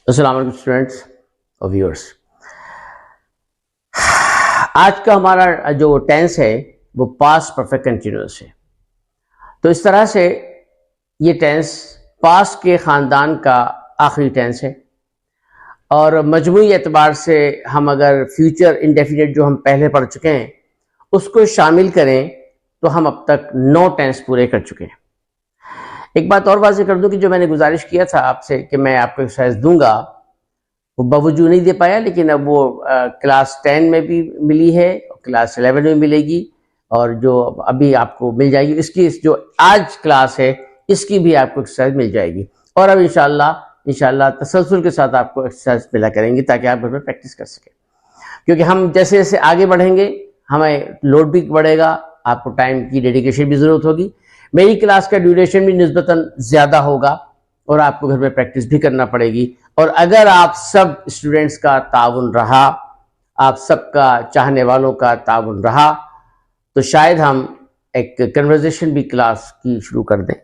अस्सलाम वालेकुम स्टूडेंट्स और व्यूअर्स। आज का हमारा जो टेंस है वो पास्ट परफेक्ट कंटिन्यूअस है। तो इस तरह से ये टेंस पास्ट के ख़ानदान का आखिरी टेंस है और मजमूई एतबार से हम अगर फ्यूचर इंडेफिनिट जो हम पहले पढ़ चुके हैं उसको शामिल करें तो हम अब तक 9 टेंस पूरे कर चुके हैं। एक बात और वाज़ेह कर दूं कि जो मैंने गुजारिश किया था आपसे कि मैं आपको एक्सरसाइज दूंगा वो बावजूद नहीं दे पाया, लेकिन अब वो क्लास 10 में भी मिली है और क्लास 11 में मिलेगी और जो अभी आपको मिल जाएगी इसकी जो आज क्लास है इसकी भी आपको एक्सरसाइज मिल जाएगी। और अब इंशाल्लाह तसलसल के साथ आपको एक्सरसाइज मिला करेंगी ताकि आप घर में प्रैक्टिस कर सकें, क्योंकि हम जैसे जैसे आगे बढ़ेंगे हमें लोड भी बढ़ेगा, आपको टाइम की डेडिकेशन भी ज़रूरत होगी। मेरी क्लास का ड्यूरेशन भी निस्बतन ज़्यादा होगा और आपको घर में प्रैक्टिस भी करना पड़ेगी। और अगर आप सब स्टूडेंट्स का ताउन रहा, आप सबका चाहने वालों का ताउन रहा, तो शायद हम एक कन्वर्सेशन भी क्लास की शुरू कर दें,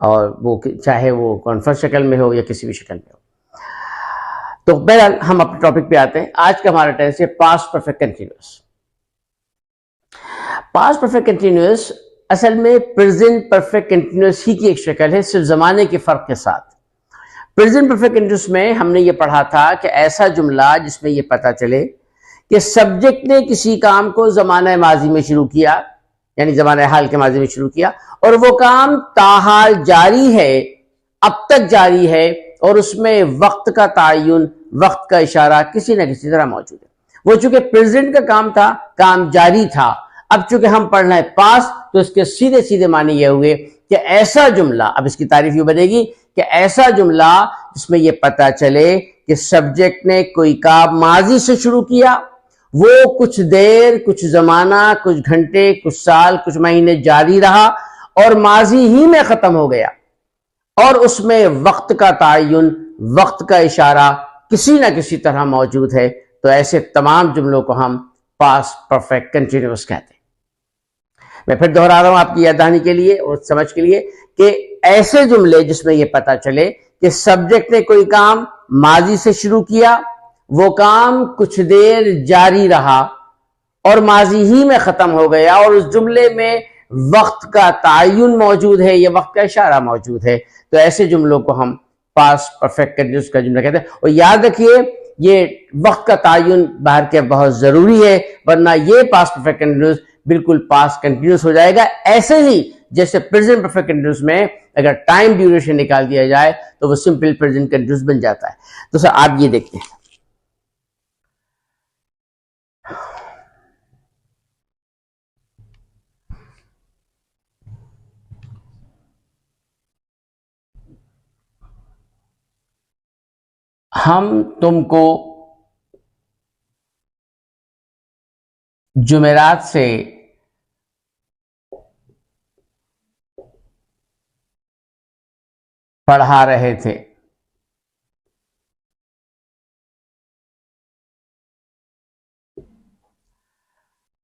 और वो चाहे वो कॉन्फ्रेंस शक्ल में हो या किसी भी शक्ल में हो। तो बहरहाल हम अपने टॉपिक पे आते हैं। आज का हमारा टेंस है past perfect continuous. Past perfect continuous असल में प्रेजेंट परफेक्ट कंटिन्यूअस ही की एक शक्ल है, सिर्फ जमाने के फर्क के साथ। प्रेजेंट परफेक्ट कंटिन्यूअस में हमने ये पढ़ा था कि ऐसा जुमला जिसमें ये पता चले कि सब्जेक्ट ने किसी काम को ज़माने माजी में शुरू किया, यानी ज़माने हाल के माजी में शुरू किया, और वो काम ताहाल जारी है, अब तक जारी है, और उसमें वक्त का तायुन, वक्त का इशारा किसी न किसी तरह मौजूद है। वो चूंकि प्रेजेंट का काम था, काम जारी था। अब चूंकि हम पढ़ रहे हैं पास्ट, तो इसके सीधे सीधे माने ये हुए कि ऐसा जुमला, अब इसकी तारीफ यूं बनेगी कि ऐसा जुमला जिसमें यह पता चले कि सब्जेक्ट ने कोई काम माजी से शुरू किया, वो कुछ देर, कुछ जमाना, कुछ घंटे, कुछ साल, कुछ महीने जारी रहा और माजी ही में खत्म हो गया, और उसमें वक्त का तायुन, वक्त का इशारा किसी ना किसी तरह मौजूद है। तो ऐसे तमाम जुमलों को हम पास्ट परफेक्ट कंटिन्यूअस कहते हैं। मैं फिर दोहरा रहा हूं आपकी याद दहानी के लिए और समझ के लिए कि ऐसे जुमले जिसमें यह पता चले कि सब्जेक्ट ने कोई काम माजी से शुरू किया, वो काम कुछ देर जारी रहा और माजी ही में खत्म हो गया, और उस जुमले में वक्त का तायुन मौजूद है, यह वक्त का इशारा मौजूद है, तो ऐसे जुमलों को हम पास्ट परफेक्ट कंटिन्यूअस का जुमला कहते हैं। और याद रखिए ये वक्त का तायुन बाहर के बहुत जरूरी है, वरना ये पास्ट परफेक्ट कंटिन्यूअस बिल्कुल पास्ट कंटिन्यूअस हो जाएगा। ऐसे ही जैसे प्रेजेंट परफेक्ट कंटिन्यूअस में अगर टाइम ड्यूरेशन निकाल दिया जाए तो वो सिंपल प्रेजेंट कंटिन्यूअस बन जाता है। तो सर आप ये देखते हैं, हम तुमको जुमेरात से पढ़ा रहे थे।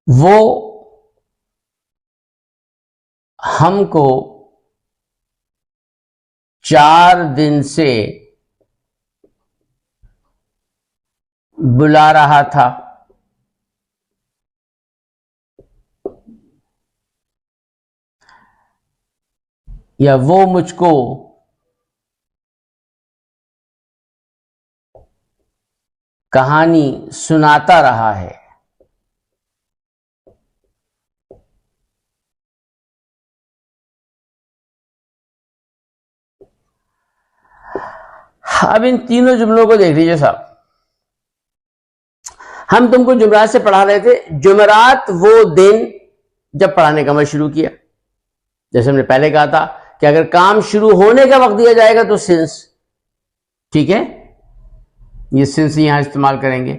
वो हमको 4 दिन से बुला रहा था। या वो मुझको कहानी सुनाता रहा है। अब इन तीनों जुमलों को देख लीजिए साहब। हम तुमको जुमरात से पढ़ा रहे थे। जुमरात वो दिन जब पढ़ाने का अमल शुरू किया, जैसे हमने पहले कहा था कि अगर काम शुरू होने का वक्त दिया जाएगा तो सिंस, ठीक है, ये सिंस यहां इस्तेमाल करेंगे,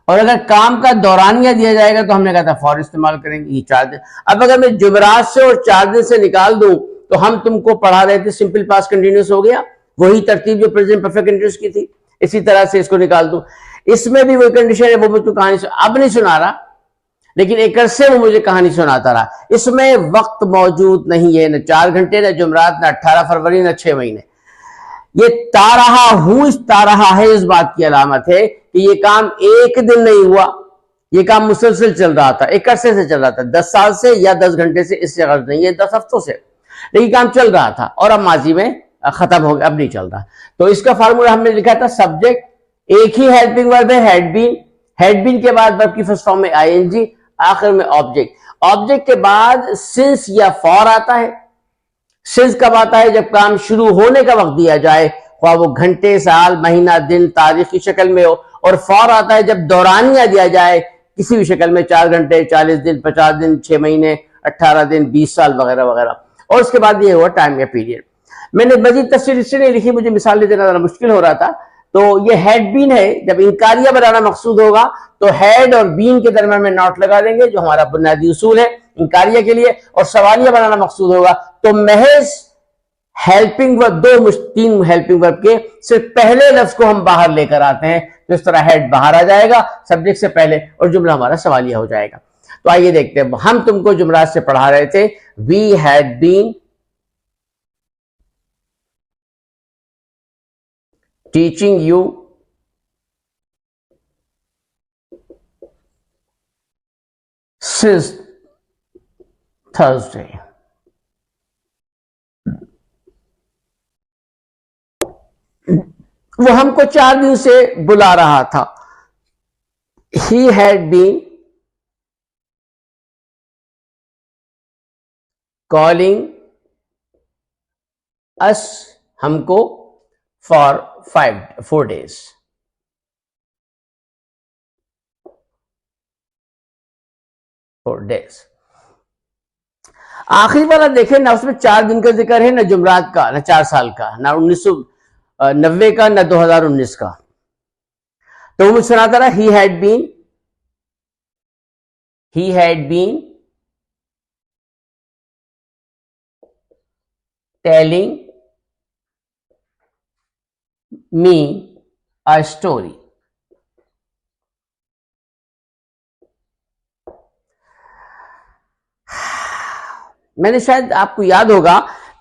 और अगर काम का दौरानिया दिया जाएगा तो हमने कहा था फॉर इस्तेमाल करेंगे, ये 4 दिन। अब अगर मैं जुमरात से और 4 दिन से निकाल दूं तो हम तुमको पढ़ा रहे थे, सिंपल पास्ट कंटिन्यूअस हो गया, वही तरतीब जो प्रेजेंट परफेक्ट कंटिन्यूअस की थी। इसी तरह से इसको निकाल दूं, इसमें भी वही कंडीशन है, वो मुझको कहानी अब नहीं सुना रहा, लेकिन एक अरसे वो मुझे कहानी सुनाता रहा। इसमें वक्त मौजूद नहीं है, न 4 घंटे, न जुमरात, न 18 फरवरी, न 6 महीने। ये ता रहा हूं, इस ता रहा है इस बात की अलामत है कि ये काम एक दिन नहीं हुआ, ये काम मुसलसल चल रहा था, एक अरसे से चल रहा था, 10 साल से या 10 घंटे से, इससे गर्ज नहीं है 10 हफ्तों से, लेकिन काम चल रहा था और अब माजी में खत्म हो गया, अब नहीं चल रहा। तो इसका फार्मूला हमने लिखा था, सब्जेक्ट एक ही हेल्पिंग वर्ब है हैड बीन, हैड बीन के बाद वर्ब की फर्स्ट फॉर्म में आईएनजी, आखिर में ऑब्जेक्ट, ऑब्जेक्ट के बाद सिंस या फॉर आता है। सिंस कब आता है? जब काम शुरू होने का वक्त दिया जाए, ख्वाह वो घंटे, साल, महीना, दिन, तारीख की शक्ल में हो, और फॉर आता है जब दौरानिया दिया जाए किसी भी शक्ल में, 4 घंटे, 40 दिन, 50 दिन, 6 महीने, 18 दिन, 20 साल वगैरह वगैरह। और उसके बाद ये हुआ टाइम या पीरियड। मैंने मजीद तफसील इसलिए नहीं लिखी, मुझे मिसाल देना जरा मुश्किल हो रहा था। तो ये हैड बीन है, जब इनकारिया बनाना मकसूद होगा तो हैड और बीन के दरमियान में नॉट लगा देंगे, जो हमारा बुनियादी उसूल है इनकारिया के लिए। और सवालिया बनाना मकसूद होगा तो महज हेल्पिंग वर्ब, 3 हेल्पिंग वर्ब के सिर्फ पहले लफ्ज को हम बाहर लेकर आते हैं, तो इस तरह हेड बाहर आ जाएगा सब्जेक्ट से पहले और जुमला हमारा सवालिया हो जाएगा। तो आइए देखते हैं, हम तुमको जुमलात से पढ़ा रहे थे, we had been teaching you since Thursday. वो हमको 4 दिन से बुला रहा था। He had been calling us, हमको, फॉर 4 days। आखिरी वाला देखें ना, उसमें 4 दिन का जिक्र है, ना जुमरात का, ना 4 साल का, ना 1990 का, ना 2019 का। तो वो मुझे सुनाता रहा, he had been telling me a story. मैंने, शायद आपको याद होगा,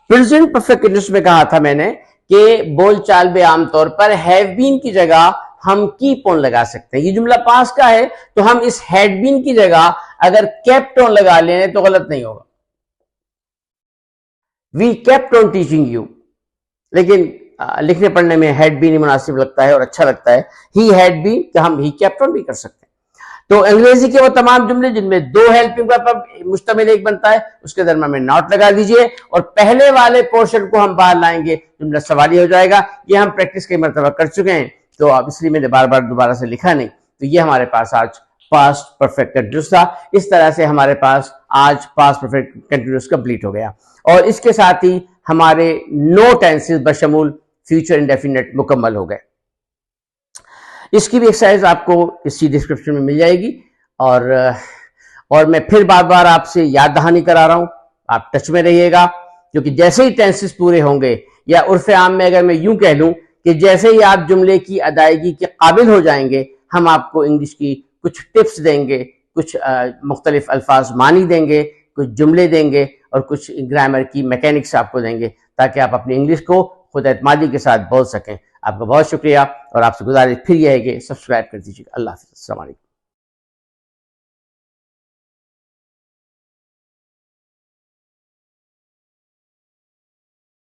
प्रेजेंट परफेक्ट कंटीन्यूअस में कहा था मैंने कि बोलचाल में आमतौर पर हैव बीन की जगह हम कीप ऑन लगा सकते हैं। ये जुमला पास का है तो हम इस हैड बीन की जगह अगर केप्ट ऑन लगा लें तो गलत नहीं होगा। We kept on teaching you, लेकिन लिखने पढ़ने में हैड बीन मुनासिब लगता है और अच्छा लगता है। ही हैड बीन, तो हम ही केप्ट ऑन भी कर सकते हैं। तो अंग्रेजी के वो तमाम जुमले जिनमें 2 हेल्पिंग वर्ब पर मुश्तमिल एक बनता है, उसके दरमियान में नॉट लगा दीजिए और पहले वाले पोर्शन को हम बाहर लाएंगे, जुमला सवाली हो जाएगा। ये हम प्रैक्टिस कई मरतबा कर चुके हैं, तो अब इसलिए मैंने बार बार दोबारा से लिखा नहीं। तो ये हमारे पास आज पास्ट परफेक्ट कंटीन्यूअस था। इस तरह से हमारे पास आज पास्ट परफेक्ट कंटीन्यूअस कंप्लीट हो गया और इसके साथ ही हमारे 9 टेंसेस बशमूल फ्यूचर इंडेफिनिट मुकम्मल हो गए। इसकी भी एक्सरसाइज आपको इसी डिस्क्रिप्शन में मिल जाएगी और मैं फिर बार बार आपसे याद दहानी करा रहा हूं, आप टच में रहिएगा, क्योंकि जैसे ही टेंसेस पूरे होंगे, या उर्फ आम में अगर मैं यूं कह लूं कि जैसे ही आप जुमले की अदायगी के काबिल हो जाएंगे, हम आपको इंग्लिश की कुछ टिप्स देंगे, कुछ मुख्तलिफ अल्फाज मानी देंगे, कुछ जुमले देंगे और कुछ ग्रामर की मैकेनिक्स आपको देंगे, ताकि आप अपनी इंग्लिश को खुद एतमादी के साथ बोल सकें। आपका बहुत शुक्रिया और आपसे गुजारिश फिर यह है कि सब्सक्राइब कर दीजिएगा। अल्लाह हाफ़िज़। अस्सलाम वालेकुम।